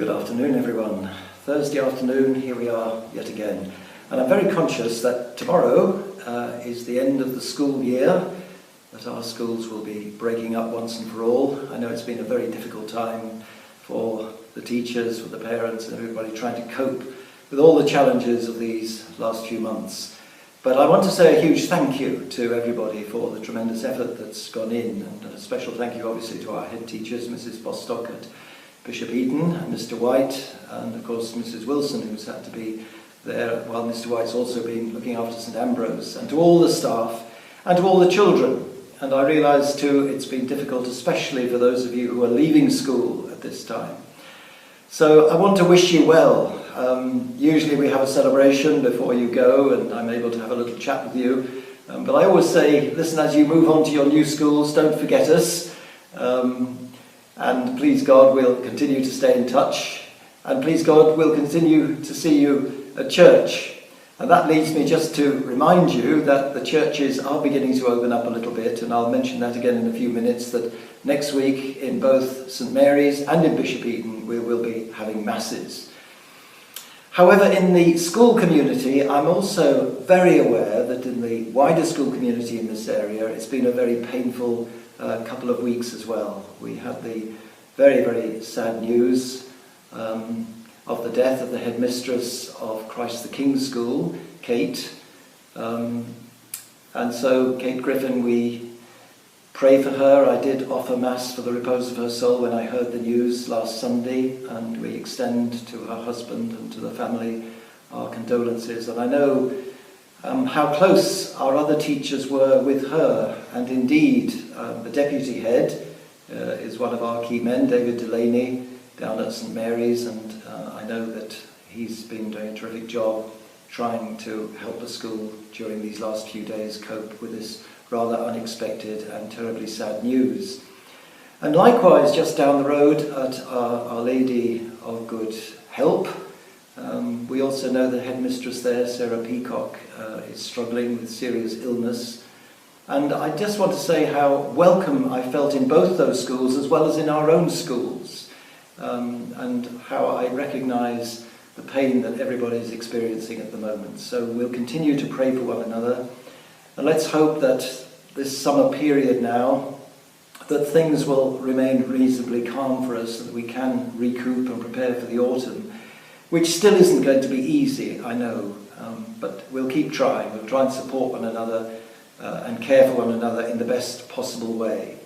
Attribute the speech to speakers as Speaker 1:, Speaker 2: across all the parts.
Speaker 1: Good afternoon, everyone. Thursday afternoon, here we are yet again. And I'm very conscious that tomorrow is the end of the school year, that our schools will be breaking up once and for all. I know it's been a very difficult time for the teachers, for the parents, and everybody trying to cope with all the challenges of these last few months. But I want to say a huge thank you to everybody for the tremendous effort that's gone in, and a special thank you obviously to our head teachers, Mrs. Bostock at Bishop Eton, and Mr. White, and of course Mrs. Wilson, who's had to be there while Mr. White's also been looking after St. Ambrose, and to all the staff, and to all the children. And I realise too it's been difficult, especially for those of you who are leaving school at this time. So I want to wish you well. Usually we have a celebration before you go, and I'm able to have a little chat with you. But I always say, listen, as you move on to your new schools, don't forget us. And please God, we'll continue to stay in touch. And please God, we'll continue to see you at church. And that leads me just to remind you that the churches are beginning to open up a little bit. And I'll mention that again in a few minutes, that next week in both St. Mary's and in Bishop Eton, we will be having masses. However, in the school community, I'm also very aware that in the wider school community in this area, it's been a very painful couple of weeks as well. We had the very, very sad news of the death of the headmistress of Christ the King School, Kate. And so Kate Griffin, we pray for her. I did offer Mass for the repose of her soul when I heard the news last Sunday, and we extend to her husband and to the family our condolences. And I know how close our other teachers were with her, and indeed the deputy head is one of our key men, David Delaney, down at St. Mary's, and I know that he's been doing a terrific job trying to help the school during these last few days cope with this rather unexpected and terribly sad news. And likewise, just down the road at Our Lady of Good Help, we also know the headmistress there, Sarah Peacock, is struggling with serious illness. And I just want to say how welcome I felt in both those schools as well as in our own schools, and how I recognise the pain that everybody is experiencing at the moment. So we'll continue to pray for one another, and let's hope that this summer period now, that things will remain reasonably calm for us, so that we can recoup and prepare for the autumn, which still isn't going to be easy, I know, but we'll keep trying. We'll try and support one another and care for one another in the best possible way.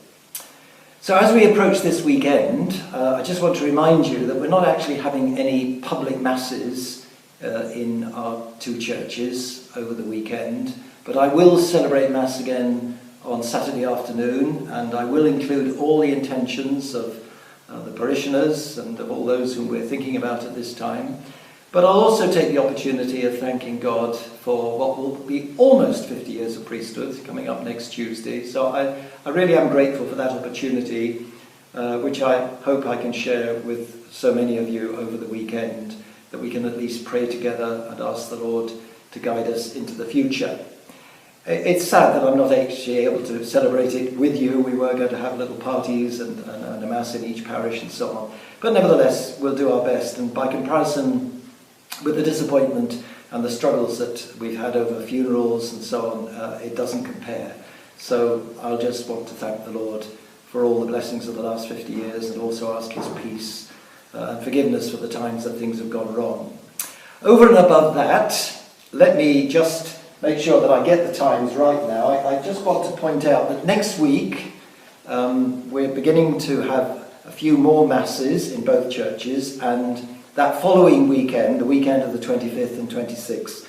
Speaker 1: So as we approach this weekend, I just want to remind you that we're not actually having any public masses in our two churches over the weekend, but I will celebrate Mass again on Saturday afternoon, and I will include all the intentions of the parishioners and of all those whom we're thinking about at this time. But I'll also take the opportunity of thanking God for what will be almost 50 years of priesthood coming up next Tuesday. So I really am grateful for that opportunity, which I hope I can share with so many of you over the weekend, that we can at least pray together and ask the Lord to guide us into the future. It's sad that I'm not actually able to celebrate it with you. We were going to have little parties and a Mass in each parish and so on. But nevertheless, we'll do our best. And by comparison with the disappointment and the struggles that we've had over funerals and so on, it doesn't compare. So I'll just want to thank the Lord for all the blessings of the last 50 years, and also ask his peace and forgiveness for the times that things have gone wrong. Over and above that, let me just make sure that I get the times right now. I just want to point out that next week we're beginning to have a few more masses in both churches, and that following weekend, the weekend of the 25th and 26th,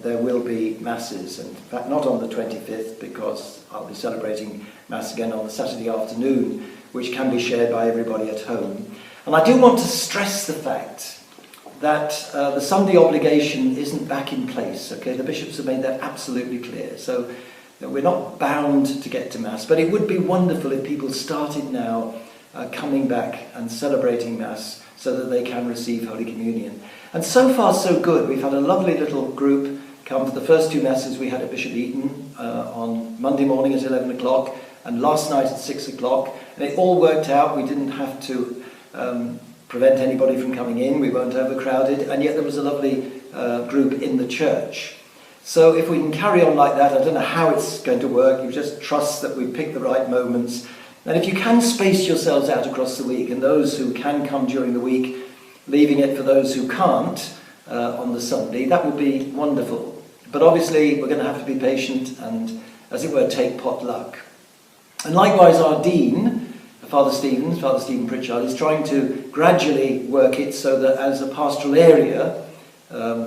Speaker 1: there will be masses. And in fact, not on the 25th, because I'll be celebrating Mass again on the Saturday afternoon, which can be shared by everybody at home. And I do want to stress the fact that the Sunday obligation isn't back in place. Okay, the bishops have made that absolutely clear. So we're not bound to get to Mass, but it would be wonderful if people started now coming back and celebrating Mass, so that they can receive Holy Communion. And so far so good. We've had a lovely little group come to the first two Masses we had at Bishop Eton on Monday morning at 11 o'clock and last night at 6 o'clock. And it all worked out. We didn't have to prevent anybody from coming in. We weren't overcrowded, and yet there was a lovely group in the church. So if we can carry on like that, I don't know how it's going to work. You just trust that we pick the right moments. And if you can space yourselves out across the week, and those who can come during the week, leaving it for those who can't on the Sunday, that would be wonderful. But obviously we're going to have to be patient and, as it were, take potluck. And likewise our Dean, Father Stephen Pritchard, is trying to gradually work it so that as a pastoral area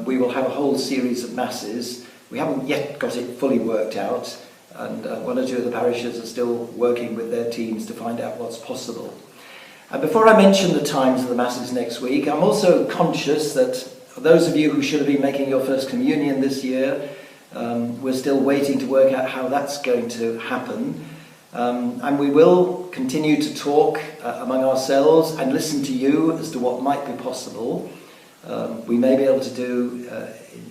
Speaker 1: we will have a whole series of masses. We haven't yet got it fully worked out, and one or two of the parishes are still working with their teams to find out what's possible. And before I mention the times of the masses next week, I'm also conscious that those of you who should have been making your first communion this year, we're still waiting to work out how that's going to happen. And we will continue to talk among ourselves and listen to you as to what might be possible. We may be able to do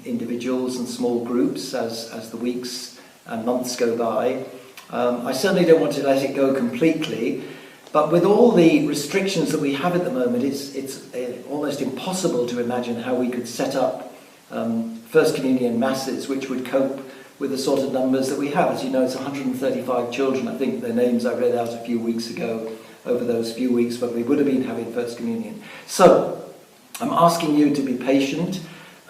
Speaker 1: individuals and small groups as the weeks and months go by. I certainly don't want to let it go completely, but with all the restrictions that we have at the moment, it's almost impossible to imagine how we could set up First Communion masses which would cope with the sort of numbers that we have. As you know, it's 135 children. I think their names I read out a few weeks ago, over those few weeks when we would have been having First Communion. So, I'm asking you to be patient.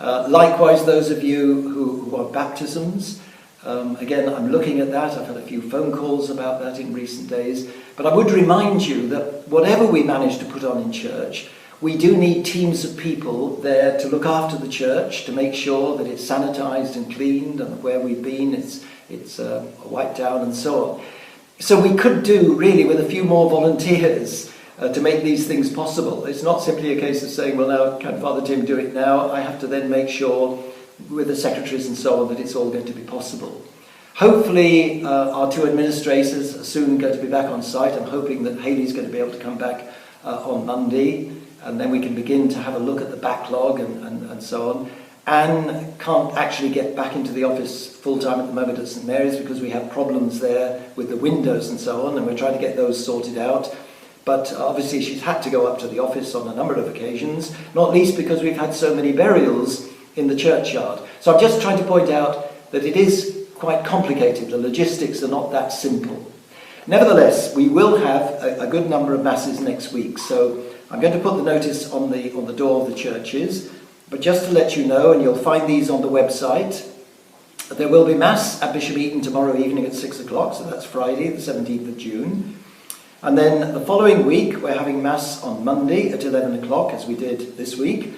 Speaker 1: Likewise, those of you who want baptisms, again, I'm looking at that. I've had a few phone calls about that in recent days. But I would remind you that whatever we manage to put on in church, we do need teams of people there to look after the church, to make sure that it's sanitised and cleaned, and where we've been, it's wiped down and so on. So we could do really with a few more volunteers to make these things possible. It's not simply a case of saying, well, now can Father Tim do it now? I have to then make sure with the secretaries and so on that it's all going to be possible. Hopefully our two administrators are soon going to be back on site. I'm hoping that Hayley's going to be able to come back on Monday, and then we can begin to have a look at the backlog and so on. Anne can't actually get back into the office full-time at the moment at St Mary's because we have problems there with the windows and so on, and we're trying to get those sorted out. But obviously she's had to go up to the office on a number of occasions, not least because we've had so many burials in the churchyard. So I'm just trying to point out that it is quite complicated. The logistics are not that simple. Nevertheless, we will have a good number of masses next week. So I'm going to put the notice on the door of the churches. But just to let you know, and you'll find these on the website, there will be Mass at Bishop Eton tomorrow evening at 6 o'clock. So that's Friday, the 17th of June. And then the following week, we're having Mass on Monday at 11 o'clock, as we did this week.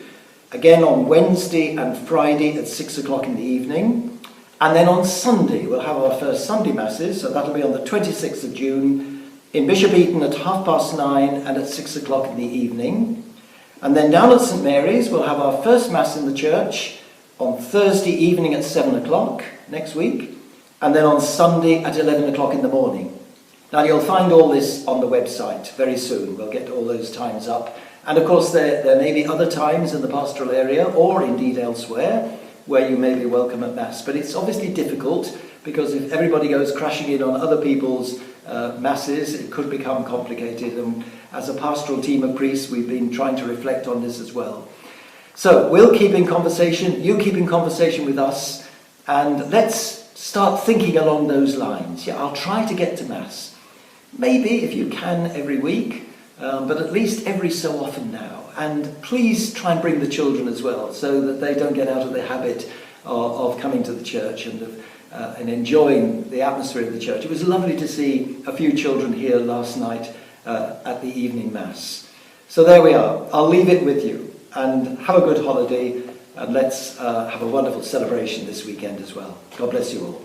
Speaker 1: Again on Wednesday and Friday at 6 o'clock in the evening. And then on Sunday, we'll have our first Sunday Masses, so that'll be on the 26th of June, in Bishop Eton at 9:30 and at 6 o'clock in the evening. And then down at St Mary's, we'll have our first Mass in the church on Thursday evening at 7 o'clock next week. And then on Sunday at 11 o'clock in the morning. Now you'll find all this on the website very soon. We'll get all those times up. And of course there may be other times in the pastoral area, or indeed elsewhere, where you may be welcome at Mass. But it's obviously difficult, because if everybody goes crashing in on other people's Masses, it could become complicated. And as a pastoral team of priests, we've been trying to reflect on this as well. So we'll keep in conversation, you keep in conversation with us, and let's start thinking along those lines. Yeah, I'll try to get to Mass. Maybe, if you can, every week, but at least every so often now. And please try and bring the children as well, so that they don't get out of the habit of coming to the church and enjoying the atmosphere of the church. It was lovely to see a few children here last night at the evening Mass. So there we are. I'll leave it with you. And have a good holiday, and let's have a wonderful celebration this weekend as well. God bless you all.